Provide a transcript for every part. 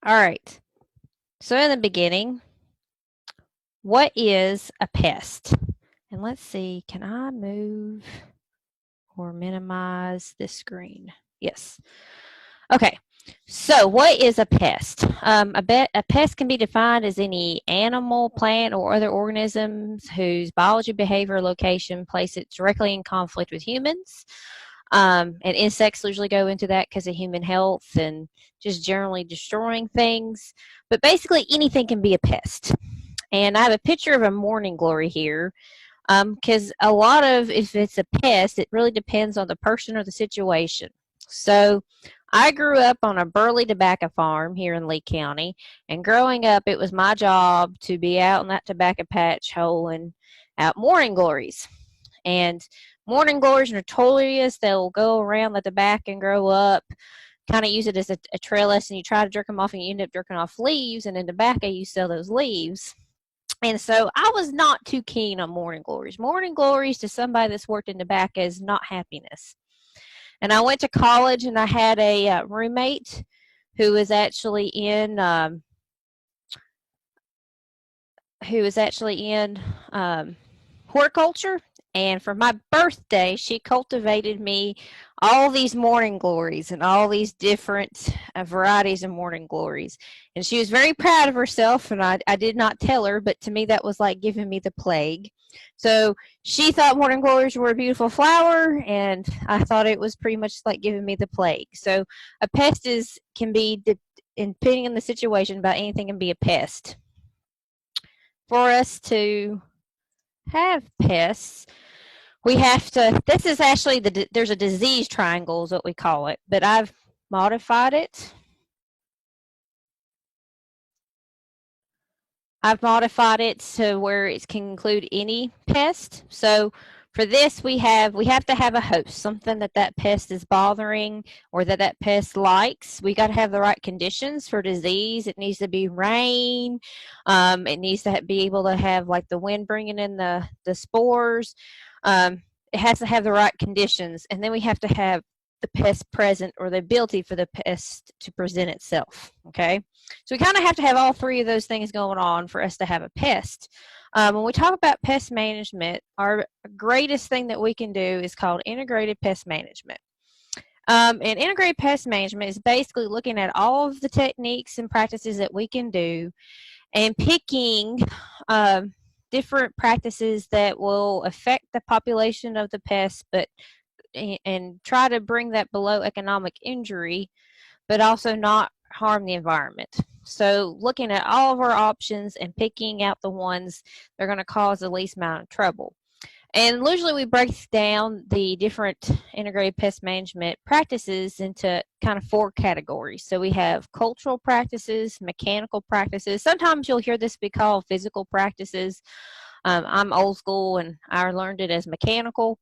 All right. So in the beginning, what is a pest? And let's see, can I move or minimize this screen? Yes. Okay. So what is a pest? A pest can be defined as any animal, plant, or other organisms whose biology, behavior, location place it directly in conflict with humans. And insects usually go into that because of human health and just generally destroying things. But basically, anything can be a pest. And I have a picture of a morning glory here because a lot of, if it's a pest, it really depends on the person or the situation. So I grew up on a burley tobacco farm here in Lee County, and growing up, it was my job to be out in that tobacco patch holing out morning glories. And morning glories are notorious. They'll go around the tobacco and grow up, kind of use it as a trail lesson. You try to jerk them off and you end up jerking off leaves, and in tobacco, you sell those leaves. And so I was not too keen on morning glories. Morning glories to somebody that's worked in tobacco is not happiness. And I went to college and I had a roommate who was actually in horticulture. And for my birthday, she cultivated me all these morning glories and all these different varieties of morning glories. And she was very proud of herself, and I did not tell her, but to me, that was like giving me the plague. So she thought morning glories were a beautiful flower, and I thought it was pretty much like giving me the plague. So a pest can be, depending on the situation, about anything can be a pest. For us to have pests, we have to, this is actually, there's a disease triangle is what we call it, but I've modified it. I've modified it to where it can include any pest. So for this, we have to have a host, something that pest is bothering or that pest likes. We got to have the right conditions for disease. It needs to be rain. It needs to be able to have like the wind bringing in the spores. It has to have the right conditions, and then we have to have the pest present or the ability for the pest to present itself. Okay, so we kind of have to have all three of those things going on for us to have a pest. When we talk about pest management, our greatest thing that we can do is called integrated pest management. And integrated pest management is basically looking at all of the techniques and practices that we can do and picking different practices that will affect the population of the pest, but and try to bring that below economic injury, but also not harm the environment. So looking at all of our options and picking out the ones that are going to cause the least amount of trouble. And usually we break down the different integrated pest management practices into kind of 4 categories. So we have cultural practices, mechanical practices. Sometimes you'll hear this be called physical practices. I'm old school and I learned it as mechanical,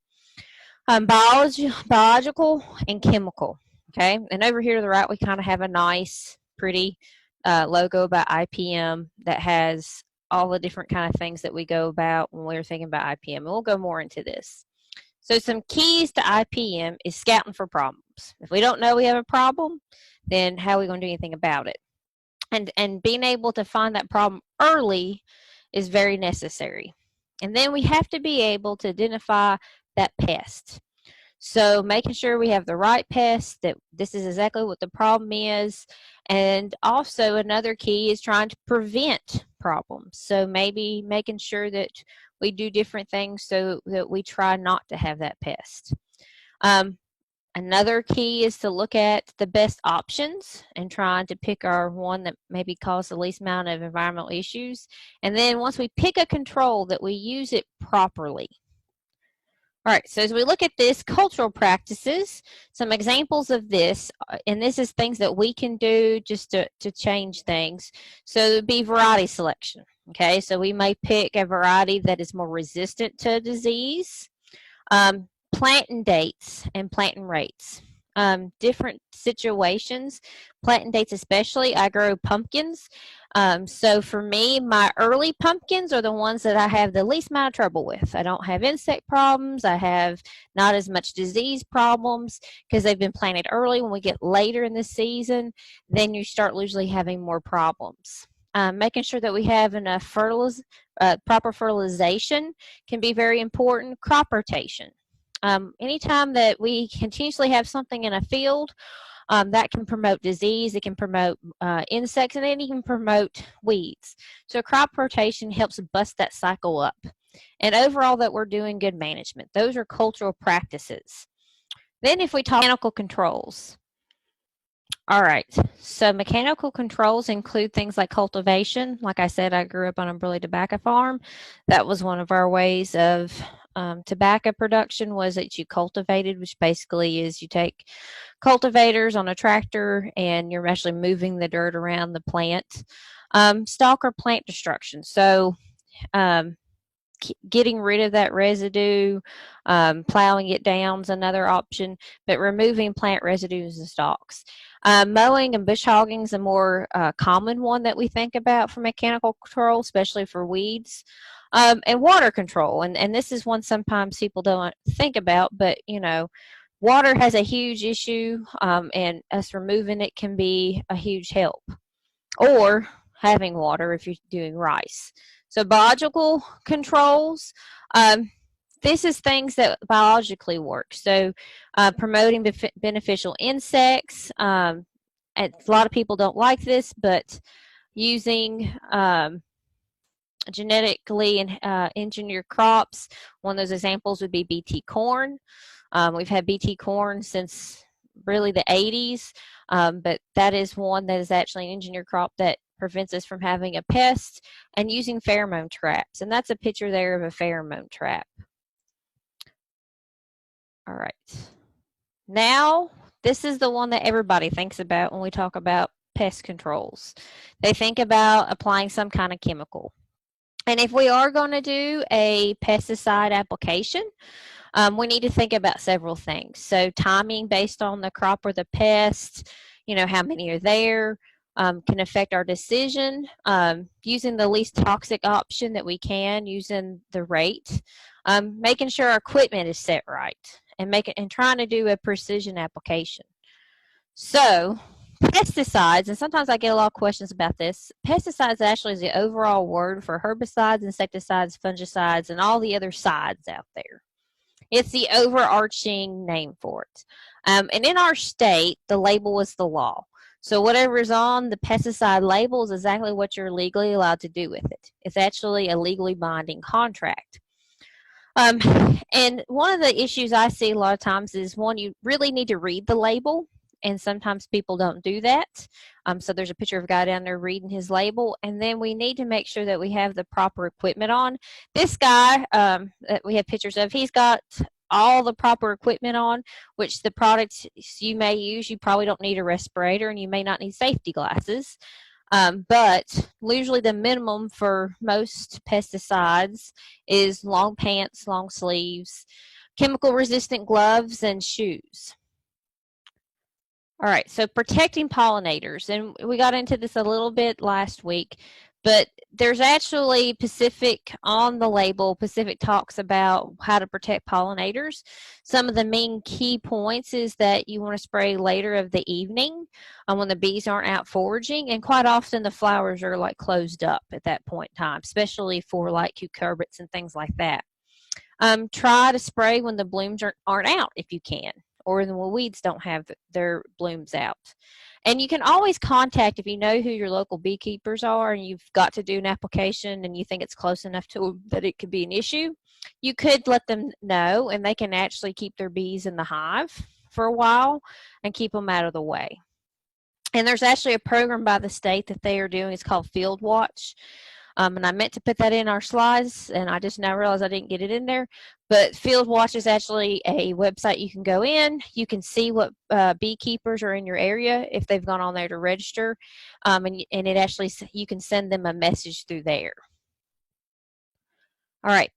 biological, and chemical. Okay, and over here to the right, we kind of have a nice, pretty logo by IPM that has all the different kind of things that we go about when we're thinking about IPM. And we'll go more into this. So some keys to IPM is scouting for problems. If we don't know we have a problem, then how are we going to do anything about it? And being able to find that problem early is very necessary. And then we have to be able to identify that pest. So making sure we have the right pest, that this is exactly what the problem is. And also another key is trying to prevent problems. So maybe making sure that we do different things so that we try not to have that pest. Another key is to look at the best options and trying to pick our one that maybe causes the least amount of environmental issues. And then once we pick a control, that we use it properly. All right, so as we look at this, cultural practices, some examples of this, and this is things that we can do just to change things. So it would be variety selection. Okay, so we may pick a variety that is more resistant to disease. Planting dates and planting rates. Different situations, planting dates especially. I grow pumpkins. So for me, my early pumpkins are the ones that I have the least amount of trouble with. I don't have insect problems. I have not as much disease problems because they've been planted early. When we get later in the season, then you start usually having more problems. Making sure that we have enough proper fertilization can be very important. Crop rotation. Anytime that we continuously have something in a field, that can promote disease, it can promote insects, and it can promote weeds. So crop rotation helps bust that cycle up. And overall that we're doing good management. Those are cultural practices. Then if we talk mechanical controls. All right, so mechanical controls include things like cultivation. Like I said, I grew up on a burley tobacco farm. That was one of our ways of tobacco production, was that you cultivated, which basically is you take cultivators on a tractor and you're actually moving the dirt around the plant. Stalk or plant destruction. So um, getting rid of that residue, plowing it down is another option, but removing plant residues and stalks. Mowing and bush hogging is a more common one that we think about for mechanical control, especially for weeds. And water control, and this is one sometimes people don't think about, but you know, water has a huge issue, and us removing it can be a huge help. Or having water if you're doing rice. So biological controls, this is things that biologically work. So promoting beneficial insects. A lot of people don't like this, but using genetically engineered crops. One of those examples would be BT corn. We've had BT corn since really the 80s, but that is one that is actually an engineered crop that prevents us from having a pest, and using pheromone traps. And that's a picture there of a pheromone trap. All right. Now, this is the one that everybody thinks about when we talk about pest controls. They think about applying some kind of chemical. And if we are going to do a pesticide application, we need to think about several things. So timing based on the crop or the pest, you know, how many are there, can affect our decision. Using the least toxic option that we can, using the rate, making sure our equipment is set right, and trying to do a precision application. So pesticides, and sometimes I get a lot of questions about this. Pesticides actually is the overall word for herbicides, insecticides, fungicides, and all the other sides out there. It's the overarching name for it. And in our state, the label is the law. So whatever is on the pesticide label is exactly what you're legally allowed to do with it. It's actually a legally binding contract. Um, and one of the issues I see a lot of times is, one, you really need to read the label, and sometimes people don't do that. So there's a picture of a guy down there reading his label, and then we need to make sure that we have the proper equipment on. This guy that we have pictures of, he's got all the proper equipment on, which the products you may use, you probably don't need a respirator and you may not need safety glasses. But usually the minimum for most pesticides is long pants, long sleeves, chemical resistant gloves, and shoes. All right, so protecting pollinators, and we got into this a little bit last week, but there's actually Pacific on the label. Pacific talks about how to protect pollinators. Some of the main key points is that you want to spray later of the evening when the bees aren't out foraging, and quite often the flowers are like closed up at that point in time, especially for like cucurbits and things like that. Try to spray when the blooms aren't out if you can, or when the weeds don't have their blooms out. And you can always contact, if you know who your local beekeepers are and you've got to do an application and you think it's close enough to that it could be an issue, you could let them know, and they can actually keep their bees in the hive for a while and keep them out of the way. And there's actually a program by the state that they are doing. It's called Field Watch. And I meant to put that in our slides, and I just now realized I didn't get it in there. But Field Watch is actually a website you can go in. You can see what beekeepers are in your area if they've gone on there to register, and it actually, you can send them a message through there. All right.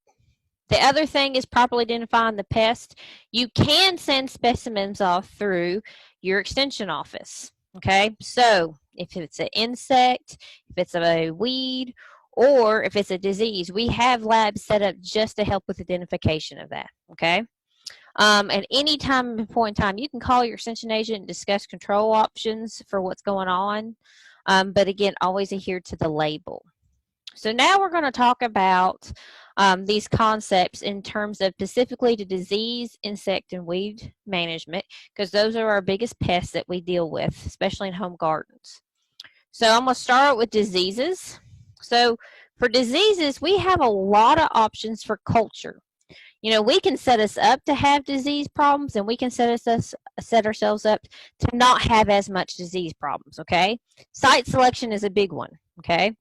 The other thing is properly identifying the pest. You can send specimens off through your extension office. Okay, so If it's an insect, if it's a weed, or if it's a disease, we have labs set up just to help with identification of that, okay? At any time and point in time, you can call your extension agent and discuss control options for what's going on. But again, always adhere to the label. So now we're going to talk about these concepts in terms of specifically to disease, insect, and weed management, because those are our biggest pests that we deal with, especially in home gardens. So I'm going to start with diseases. So for diseases, we have a lot of options for culture. You know, we can set us up to have disease problems, and we can set ourselves up to not have as much disease problems, okay? Site selection is a big one, okay?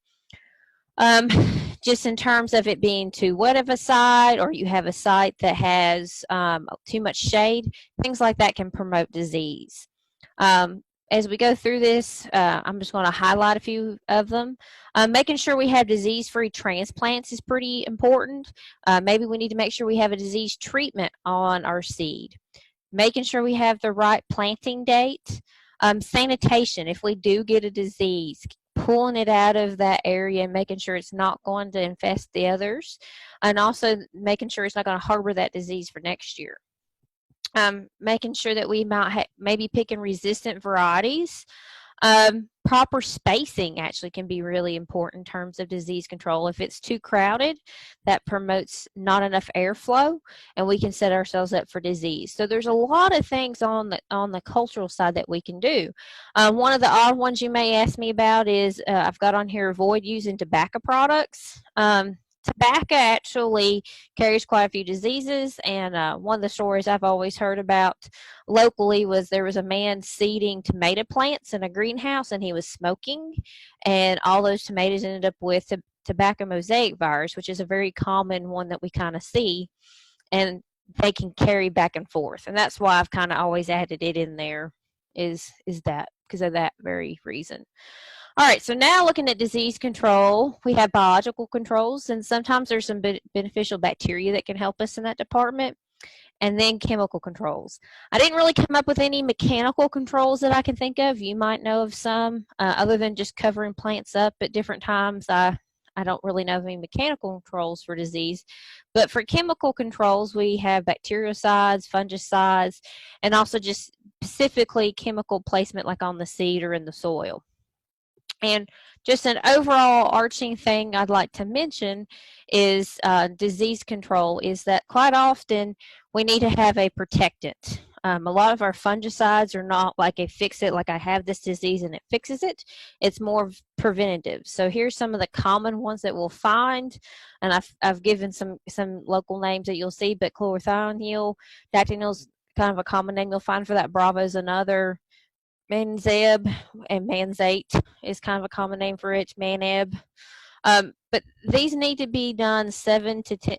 Just in terms of it being too wet of a site, or you have a site that has too much shade, things like that can promote disease. As we go through this, I'm just going to highlight a few of them. Making sure we have disease-free transplants is pretty important. Maybe we need to make sure we have a disease treatment on our seed. Making sure we have the right planting date. Sanitation, if we do get a disease, pulling it out of that area and making sure it's not going to infest the others, and also making sure it's not going to harbor that disease for next year. Making sure that we might maybe picking resistant varieties. Proper spacing actually can be really important in terms of disease control. If it's too crowded, that promotes not enough airflow, and we can set ourselves up for disease. So there's a lot of things on the cultural side that we can do. One of the odd ones you may ask me about is I've got on here, avoid using tobacco products. Tobacco actually carries quite a few diseases, and one of the stories I've always heard about locally was there was a man seeding tomato plants in a greenhouse, and he was smoking, and all those tomatoes ended up with tobacco mosaic virus, which is a very common one that we kind of see, and they can carry back and forth, and that's why I've kind of always added it in there, is that because of that very reason. All right, so now looking at disease control, we have biological controls, and sometimes there's some beneficial bacteria that can help us in that department, and then chemical controls. I didn't really come up with any mechanical controls that I can think of. You might know of some, other than just covering plants up at different times. I don't really know of any mechanical controls for disease, but for chemical controls, we have bactericides, fungicides, and also just specifically chemical placement like on the seed or in the soil. And just an overall arching thing I'd like to mention is disease control, is that quite often we need to have a protectant. A lot of our fungicides are not like a fix it, like I have this disease and it fixes it. It's more preventative. So here's some of the common ones that we'll find, and I've given some local names that you'll see, but chlorothalonil, dactylil's kind of a common name you'll find for that. Bravo's another. Manzeb and Manzate is kind of a common name for it, Maneb. But these need to be done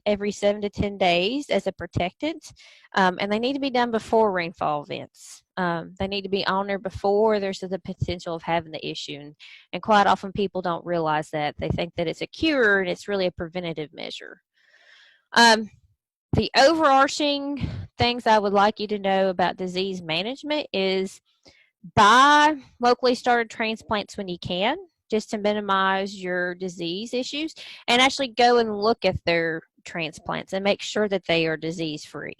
every 7 to 10 days as a protectant, and they need to be done before rainfall events. They need to be on there before there's the potential of having the issue, and quite often people don't realize that. They think that it's a cure, and it's really a preventative measure. The overarching things I would like you to know about disease management is buy locally started transplants when you can, just to minimize your disease issues, and actually go and look at their transplants and make sure that they are disease-free.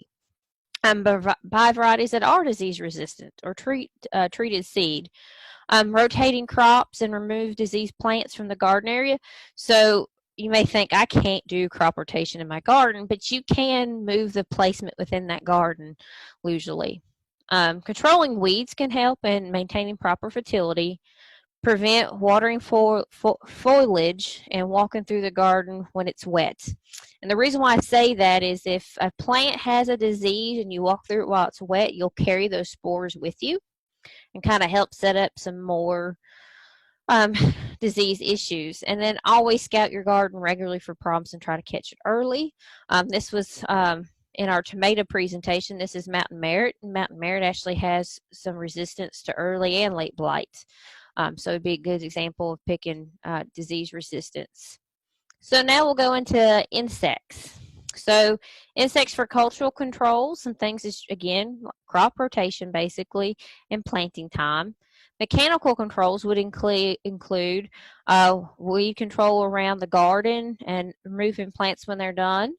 Buy varieties that are disease-resistant or treated seed. Rotating crops and remove diseased plants from the garden area. So you may think, I can't do crop rotation in my garden, but you can move the placement within that garden usually. Controlling weeds can help in maintaining proper fertility, prevent watering foliage, and walking through the garden when it's wet. And the reason why I say that is if a plant has a disease and you walk through it while it's wet, you'll carry those spores with you and kind of help set up some more disease issues. And then always scout your garden regularly for problems and try to catch it early. This was in our tomato presentation. This is Mountain Merit. Mountain Merit actually has some resistance to early and late blight. So it'd be a good example of picking disease resistance. So now we'll go into insects. So insects for cultural control, some things is, again, crop rotation basically, and planting time. Mechanical controls would include weed control around the garden and removing plants when they're done.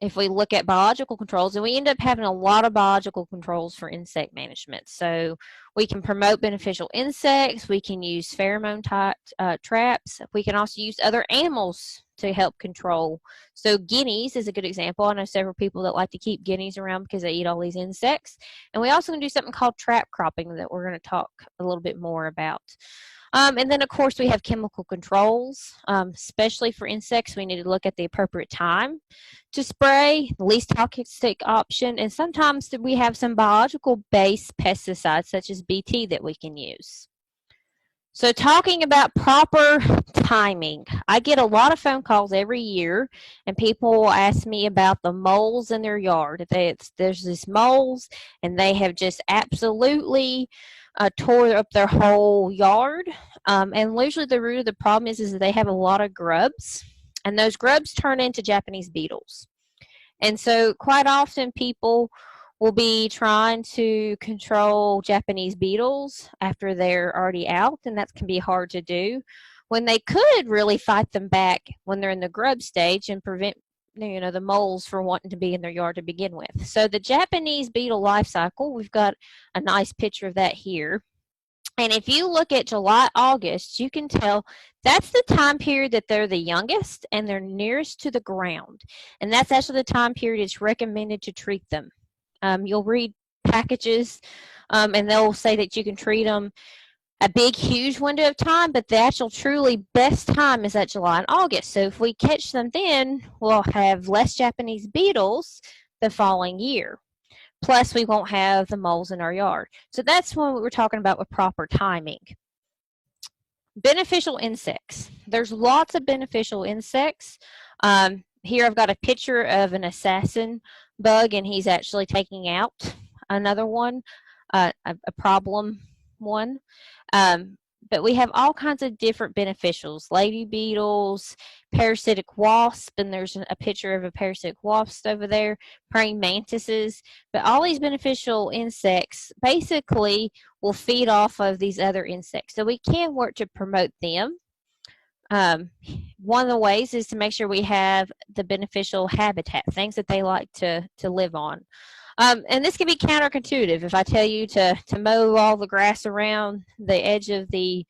If we look at biological controls, and we end up having a lot of biological controls for insect management. So we can promote beneficial insects, we can use pheromone type traps, we can also use other animals to help control. So guineas is a good example. I know several people that like to keep guineas around because they eat all these insects. And we also can do something called trap cropping that we're going to talk a little bit more about. And then, of course, we have chemical controls, especially for insects. We need to look at the appropriate time to spray, the least toxic option, and sometimes we have some biological-based pesticides such as BT that we can use. So talking about proper timing, I get a lot of phone calls every year, and people will ask me about the moles in their yard. There's these moles, and they have just absolutely tore up their whole yard. And usually the root of the problem is that they have a lot of grubs, and those grubs turn into Japanese beetles. And so quite often people will be trying to control Japanese beetles after they're already out, and that can be hard to do when they could really fight them back when they're in the grub stage and prevent the moles from wanting to be in their yard to begin with. So the Japanese beetle life cycle, we've got a nice picture of that here. And if you look at July, August, you can tell that's the time period that they're the youngest and they're nearest to the ground. And that's actually the time period it's recommended to treat them. You'll read packages and they'll say that you can treat them a big, huge window of time, but the actual truly best time is at July and August. So if we catch them then, we'll have less Japanese beetles the following year. Plus, we won't have the moles in our yard. So that's what we're talking about with proper timing. Beneficial insects. There's lots of beneficial insects. Here I've got a picture of an assassin bug, and he's actually taking out another one, a problem one. But we have all kinds of different beneficials, lady beetles, parasitic wasp, and there's a picture of a parasitic wasp over there, praying mantises. But all these beneficial insects basically will feed off of these other insects. So we can work to promote them. One of the ways is to make sure we have the beneficial habitat, things that they like to live on. And this can be counterintuitive. If I tell you to mow all the grass around the edge of the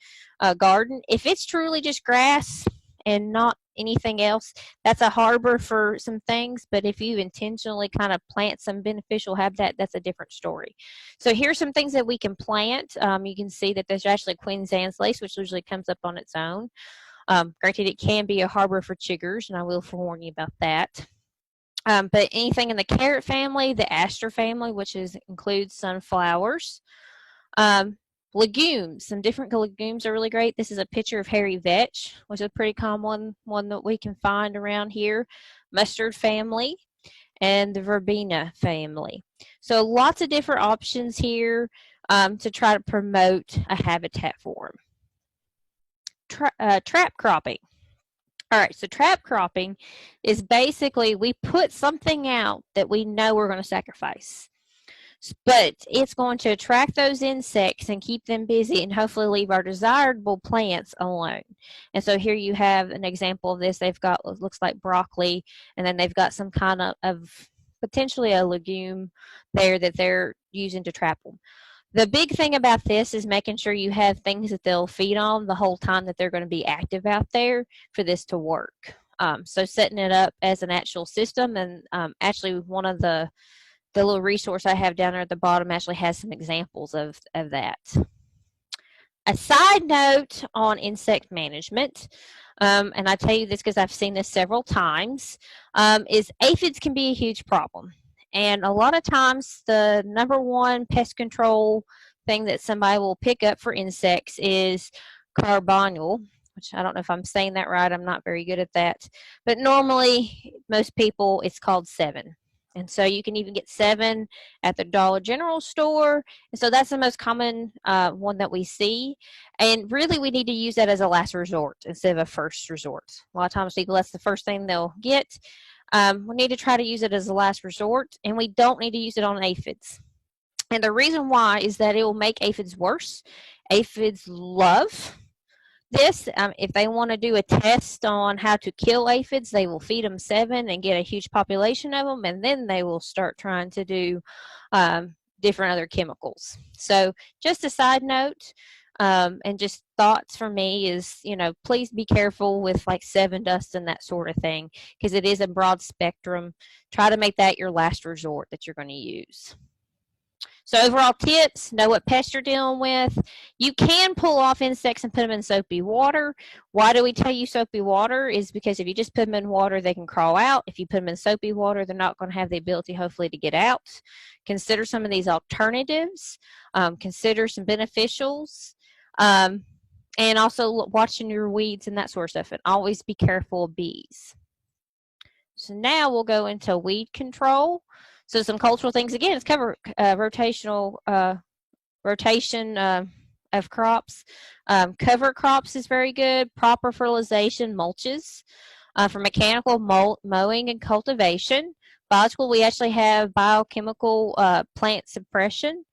garden, if it's truly just grass and not anything else, that's a harbor for some things. But if you intentionally kind of plant some beneficial habitat, that's a different story. So here's some things that we can plant. You can see that there's actually Queensland's lace, which usually comes up on its own. Granted, it can be a harbor for chiggers, and I will warn you about that. But anything in the carrot family, the aster family, which includes sunflowers. Legumes, some different legumes are really great. This is a picture of hairy vetch, which is a pretty common one that we can find around here. Mustard family and the verbena family. So lots of different options here to try to promote a habitat for them. Trap cropping. All right, so trap cropping is basically we put something out that we know we're going to sacrifice, but it's going to attract those insects and keep them busy and hopefully leave our desirable plants alone. And so here you have an example of this. They've got what looks like broccoli, and then they've got some kind of potentially a legume there that they're using to trap them. The big thing about this is making sure you have things that they'll feed on the whole time that they're going to be active out there for this to work. So setting it up as an actual system, and actually one of the little resource I have down there at the bottom actually has some examples of that. A side note on insect management, and I tell you this because I've seen this several times, is aphids can be a huge problem. And a lot of times the number one pest control thing that somebody will pick up for insects is carbonyl, which I don't know if I'm saying that right. I'm not very good at that. But normally, most people, it's called 7. And so you can even get 7 at the Dollar General store. And so that's the most common one that we see. And really, we need to use that as a last resort instead of a first resort. A lot of times people, that's the first thing they'll get. We need to try to use it as a last resort, and we don't need to use it on aphids. And the reason why is that it will make aphids worse, Aphids love this. If they want to do a test on how to kill aphids, they will feed them 7 and get a huge population of them, and then they will start trying to do different other chemicals. So just a side note, and just thoughts for me is, please be careful with like 7 dust and that sort of thing, because it is a broad spectrum. Try to make that your last resort that you're going to use. So overall tips, know what pest you're dealing with. You can pull off insects and put them in soapy water. Why do we tell you soapy water? Is because if you just put them in water, they can crawl out. If you put them in soapy water, they're not going to have the ability, hopefully, to get out. Consider some of these alternatives. Consider some beneficials. And also watching your weeds and that sort of stuff. And always be careful of bees. So now we'll go into weed control. So some cultural things. Again, it's cover rotation of crops. Cover crops is very good. Proper fertilization, mulches. For mechanical mowing and cultivation. Biological, we actually have biochemical plant suppression.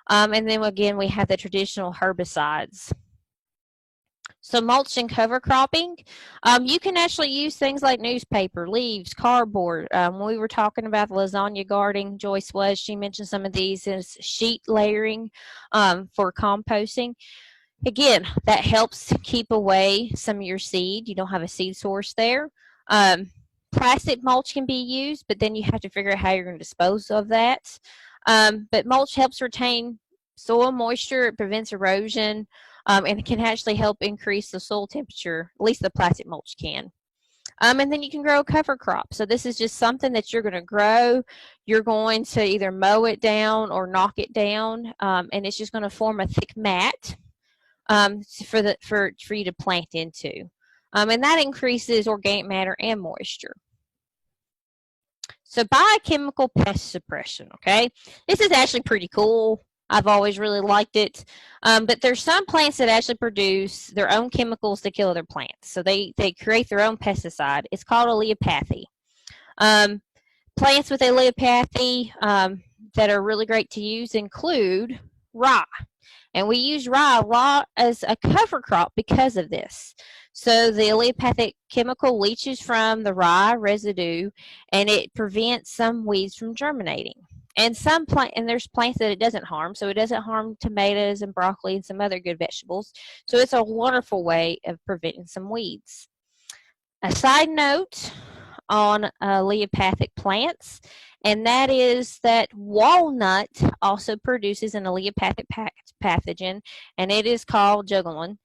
And then again, we have the traditional herbicides. So mulch and cover cropping, you can actually use things like newspaper, leaves, cardboard. When we were talking about the lasagna gardening, Joyce she mentioned some of these as sheet layering for composting. Again, that helps keep away some of your seed. You don't have a seed source there. Plastic mulch can be used, but then you have to figure out how you're going to dispose of that. But mulch helps retain soil moisture. It prevents erosion. And it can actually help increase the soil temperature, at least the plastic mulch can. And then you can grow a cover crop. So this is just something that you're going to grow. You're going to either mow it down or knock it down, and it's just going to form a thick mat for you to plant into. And that increases organic matter and moisture. So biochemical pest suppression, okay? This is actually pretty cool. I've always really liked it. But there's some plants that actually produce their own chemicals to kill other plants. So they create their own pesticide. It's called allelopathy. Plants with allelopathy that are really great to use include rye. And we use rye as a cover crop because of this. So the allelopathic chemical leaches from the rye residue, and it prevents some weeds from germinating. And there's plants that it doesn't harm, so it doesn't harm tomatoes and broccoli and some other good vegetables. So it's a wonderful way of preventing some weeds. A side note on allelopathic plants, and that is that walnut also produces an allelopathic pathogen, and it is called juglone.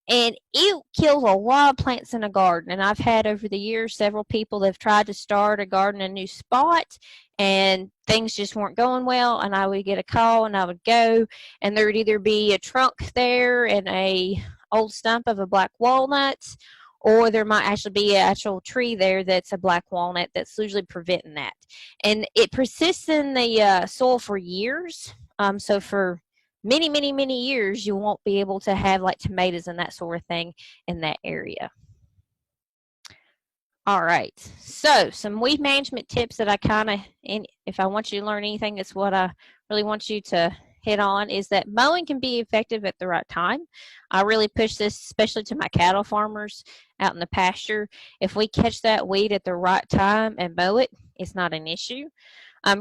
And it kills a lot of plants in a garden. And I've had over the years several people that have tried to start a garden in a new spot, and things just weren't going well. And I would get a call, and I would go, and there would either be a trunk there and a old stump of a black walnut, or there might actually be an actual tree there that's a black walnut that's usually preventing that. And it persists in the soil for years. So for many years, you won't be able to have like tomatoes and that sort of thing in that area. All right, so some weed management tips that if I want you to learn anything, that's what I really want you to hit on, is that mowing can be effective at the right time. I really push this, especially to my cattle farmers out in the pasture. If we catch that weed at the right time and mow it, it's not an issue.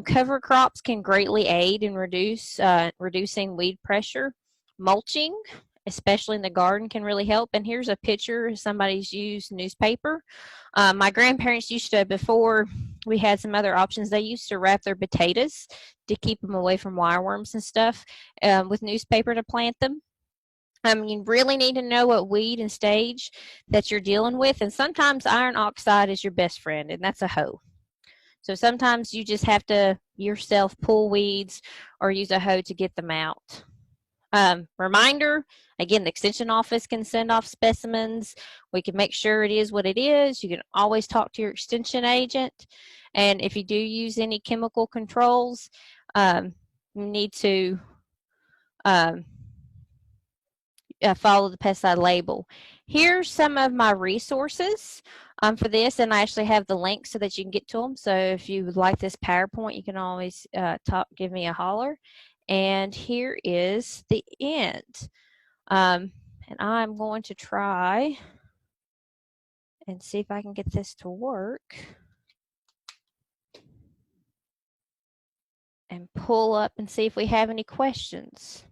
Cover crops can greatly aid in reducing weed pressure. Mulching, especially in the garden, can really help. And here's a picture. Somebody's used newspaper. My grandparents used to, before we had some other options, they used to wrap their potatoes to keep them away from wireworms and stuff with newspaper to plant them. You really need to know what weed and stage that you're dealing with. And sometimes iron oxide is your best friend, and that's a hoe. So sometimes you just have to yourself pull weeds or use a hoe to get them out. Reminder, again, the extension office can send off specimens. We can make sure it is what it is. You can always talk to your extension agent. And if you do use any chemical controls, you need to follow the pesticide label. Here's some of my resources for this, and I actually have the links so that you can get to them. So if you would like this PowerPoint, you can always give me a holler. And here is the end. And I'm going to try and see if I can get this to work and pull up and see if we have any questions.